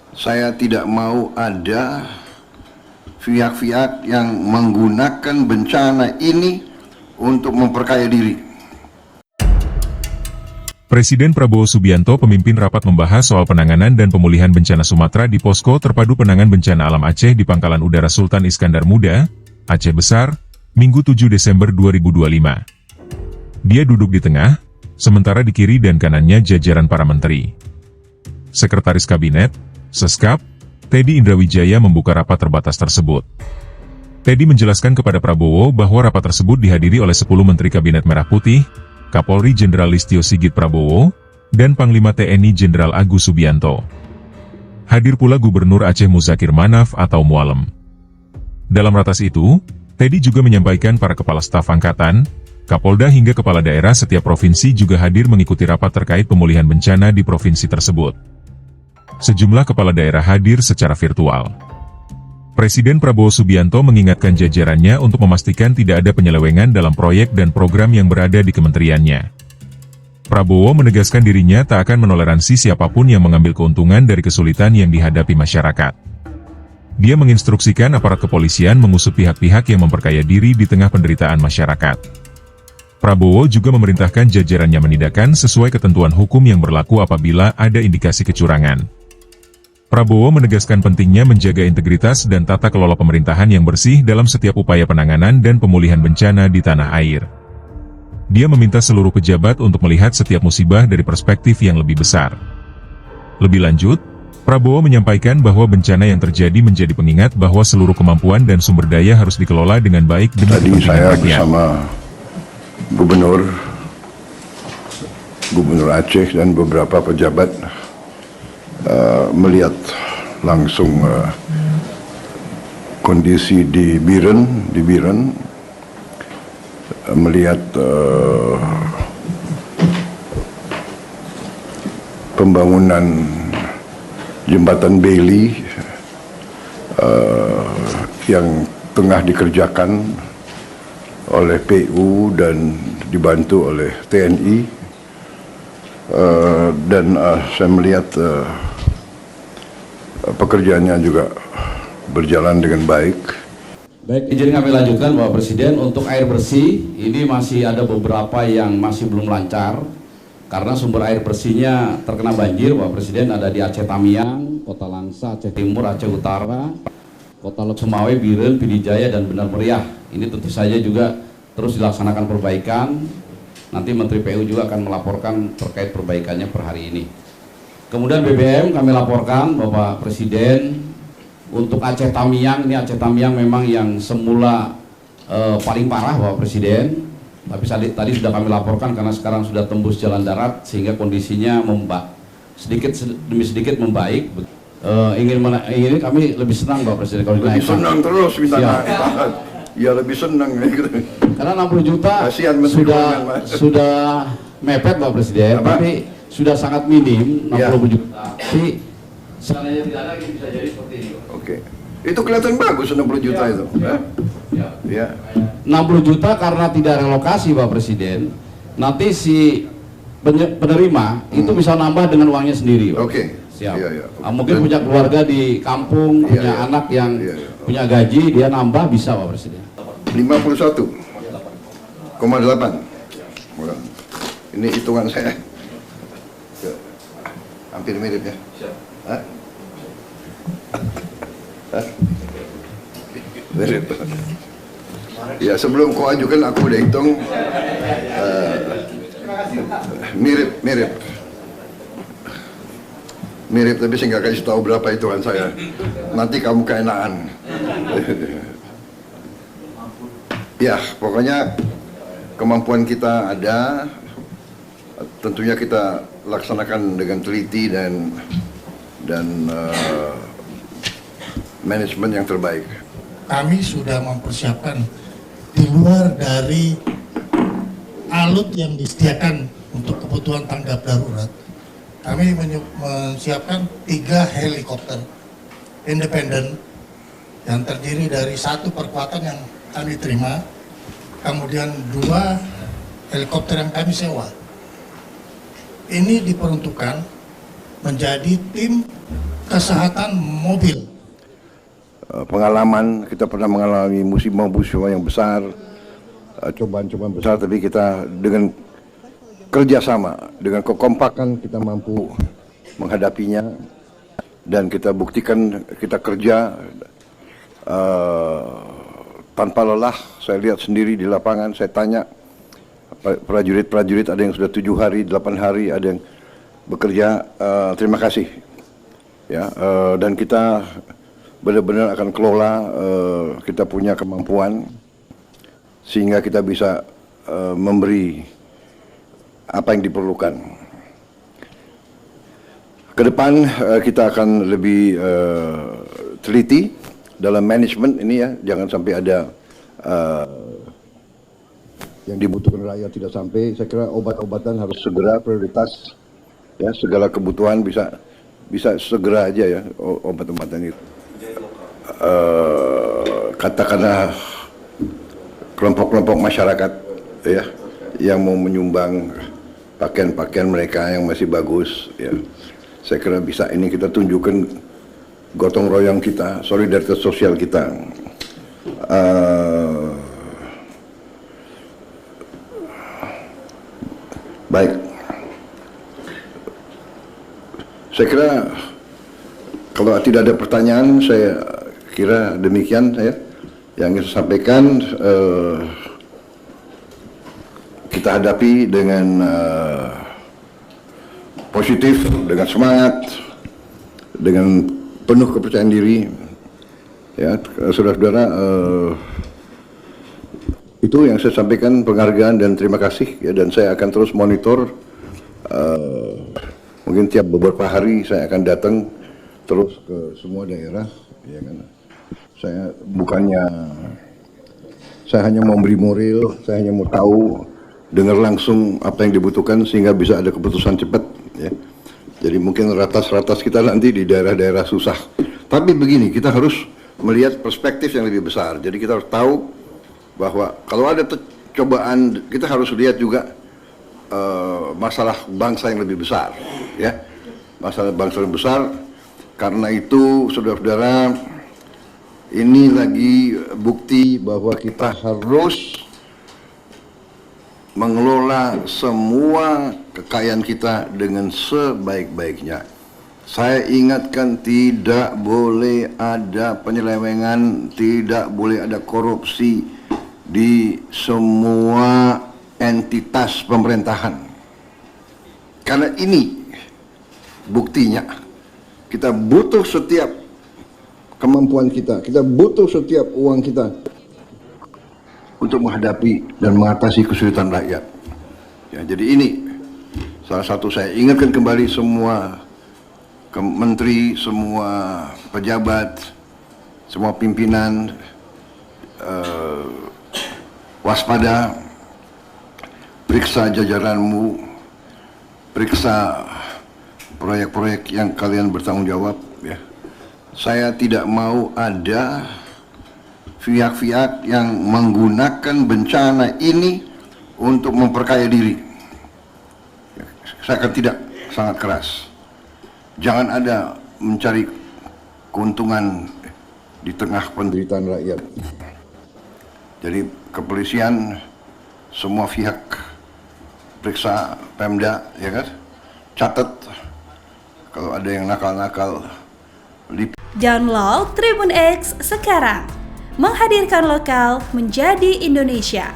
Saya tidak mau ada pihak-pihak yang menggunakan bencana ini untuk memperkaya diri. Presiden Prabowo Subianto memimpin rapat membahas soal penanganan dan pemulihan bencana Sumatera di Posko Terpadu Penanganan Bencana Alam Aceh di Pangkalan Udara Sultan Iskandar Muda, Aceh Besar, Minggu 7 Desember 2025. Dia duduk di tengah, sementara di kiri dan kanannya jajaran para menteri. Sekretaris Kabinet, Seskap, Teddy Indrawijaya membuka rapat terbatas tersebut. Teddy menjelaskan kepada Prabowo bahwa rapat tersebut dihadiri oleh 10 Menteri Kabinet Merah Putih, Kapolri Jenderal Listio Sigit Prabowo, dan Panglima TNI Jenderal Agus Subianto. Hadir pula Gubernur Aceh Muzakir Manaf atau Mualem. Dalam ratas itu, Teddy juga menyampaikan para kepala staf angkatan, Kapolda hingga kepala daerah setiap provinsi juga hadir mengikuti rapat terkait pemulihan bencana di provinsi tersebut. Sejumlah kepala daerah hadir secara virtual. Presiden Prabowo Subianto mengingatkan jajarannya untuk memastikan tidak ada penyelewengan dalam proyek dan program yang berada di kementeriannya. Prabowo menegaskan dirinya tak akan menoleransi siapapun yang mengambil keuntungan dari kesulitan yang dihadapi masyarakat. Dia menginstruksikan aparat kepolisian mengusut pihak-pihak yang memperkaya diri di tengah penderitaan masyarakat. Prabowo juga memerintahkan jajarannya menindakan sesuai ketentuan hukum yang berlaku apabila ada indikasi kecurangan. Prabowo menegaskan pentingnya menjaga integritas dan tata kelola pemerintahan yang bersih dalam setiap upaya penanganan dan pemulihan bencana di tanah air. Dia meminta seluruh pejabat untuk melihat setiap musibah dari perspektif yang lebih besar. Lebih lanjut, Prabowo menyampaikan bahwa bencana yang terjadi menjadi pengingat bahwa seluruh kemampuan dan sumber daya harus dikelola dengan baik demi kepentingan rakyat. Tadi saya bersama Gubernur Aceh dan beberapa pejabat melihat langsung kondisi di Biren, melihat pembangunan jembatan Bailey yang tengah dikerjakan oleh PU dan dibantu oleh TNI, dan saya melihat pekerjaannya juga berjalan dengan baik. Baik, izin kami lanjutkan Bapak Presiden, untuk air bersih ini masih ada beberapa yang masih belum lancar karena sumber air bersihnya terkena banjir Bapak Presiden, ada di Aceh Tamiang, Kota Langsa, Aceh Timur, Aceh Utara, Kota Lok Sumawe, Biren, Pidijaya, dan Benar Meriah. Ini tentu saja juga terus dilaksanakan perbaikan. Nanti Menteri PU juga akan melaporkan terkait perbaikannya per hari ini. Kemudian BBM kami laporkan Bapak Presiden, untuk Aceh Tamiang, ini Aceh Tamiang memang yang semula paling parah Bapak Presiden. Tapi tadi sudah kami laporkan karena sekarang sudah tembus jalan darat sehingga kondisinya sedikit demi sedikit membaik. Ingin kami lebih senang Bapak Presiden kalau lebih dinaikkan. senang terus minta naik. Ya lebih senang gitu. Karena 60 juta sudah mepet Bapak Presiden, tapi sudah sangat minim 60 juta. Tapi seandainya tidak ada bisa jadi seperti ini. Oke. Itu kelihatan bagus 60 juta itu. Ya. 60 juta karena tidak relokasi Bapak Presiden. Nanti si penerima itu bisa nambah dengan uangnya sendiri. Oke. Siap. Ya. Mungkin punya keluarga di kampung, punya anak yang punya gaji, dia nambah bisa Pak Presiden. 51,8. Ini hitungan saya. Hampir mirip ya. Hah? Mirip. Ya sebelum kau ajukan aku udah hitung. Mirip tapi saya nggak kasih tahu berapa hitungan saya. Nanti kamu keenaan. Ya pokoknya kemampuan kita ada. Tentunya kita laksanakan dengan teliti dan manajemen yang terbaik. Kami sudah mempersiapkan di luar dari alut yang disediakan untuk kebutuhan tanggap darurat. Kami menyiapkan 3 helikopter independen yang terdiri dari 1 perkuatan yang kami terima, kemudian 2 helikopter yang kami sewa. Ini diperuntukkan menjadi tim kesehatan mobil. Pengalaman, kita pernah mengalami musibah-musibah yang besar, cobaan-cobaan besar, tapi kita dengan kerjasama, dengan kekompakan kita mampu menghadapinya, dan kita buktikan kita kerja tanpa lelah. Saya lihat sendiri di lapangan, saya tanya prajurit-prajurit, ada yang sudah 7 hari, 8 hari, ada yang bekerja. Terima kasih ya, dan kita benar-benar akan kelola, kita punya kemampuan sehingga kita bisa memberi apa yang diperlukan. Ke depan kita akan lebih teliti dalam manajemen ini ya, jangan sampai ada yang dibutuhkan rakyat tidak sampai. Saya kira obat-obatan harus segera prioritas ya, segala kebutuhan bisa segera aja ya obat-obatan itu. Katakanlah kelompok-kelompok masyarakat ya yang mau menyumbang pakaian-pakaian mereka yang masih bagus ya, saya kira bisa ini kita tunjukkan gotong royong kita, solidaritas sosial kita. Baik, saya kira kalau tidak ada pertanyaan, saya kira demikian saya yang ingin saya sampaikan. Kita hadapi dengan positif, dengan semangat, dengan penuh kepercayaan diri. Ya, saudara-saudara, itu yang saya sampaikan, penghargaan dan terima kasih. Ya, dan saya akan terus monitor. Mungkin tiap beberapa hari saya akan datang terus ke semua daerah. Ya kan? Saya hanya mau beri moral, saya hanya mau tahu, dengar langsung apa yang dibutuhkan sehingga bisa ada keputusan cepat. Ya. Jadi mungkin ratas-ratas kita nanti di daerah-daerah susah. Tapi begini, kita harus melihat perspektif yang lebih besar. Jadi kita harus tahu bahwa kalau ada cobaan, kita harus lihat juga masalah bangsa yang lebih besar. Ya, masalah bangsa yang besar. Karena itu, saudara-saudara, ini lagi bukti bahwa kita harus mengelola semua kekayaan kita dengan sebaik-baiknya. Saya ingatkan, tidak boleh ada penyelewengan, tidak boleh ada korupsi di semua entitas pemerintahan. Karena ini buktinya, kita butuh setiap kemampuan kita butuh setiap uang kita untuk menghadapi dan mengatasi kesulitan rakyat. Ya, jadi ini salah satu, saya ingatkan kembali semua menteri, semua pejabat, semua pimpinan, waspada, periksa jajaranmu, periksa proyek-proyek yang kalian bertanggung jawab. Ya. Saya tidak mau ada pihak-pihak yang menggunakan bencana ini untuk memperkaya diri. Saya akan tidak, sangat keras. Jangan ada mencari keuntungan di tengah penderitaan rakyat. Jadi kepolisian, semua pihak periksa Pemda, ya kan? Catat kalau ada yang nakal-nakal. Download Tribun X sekarang, menghadirkan lokal menjadi Indonesia.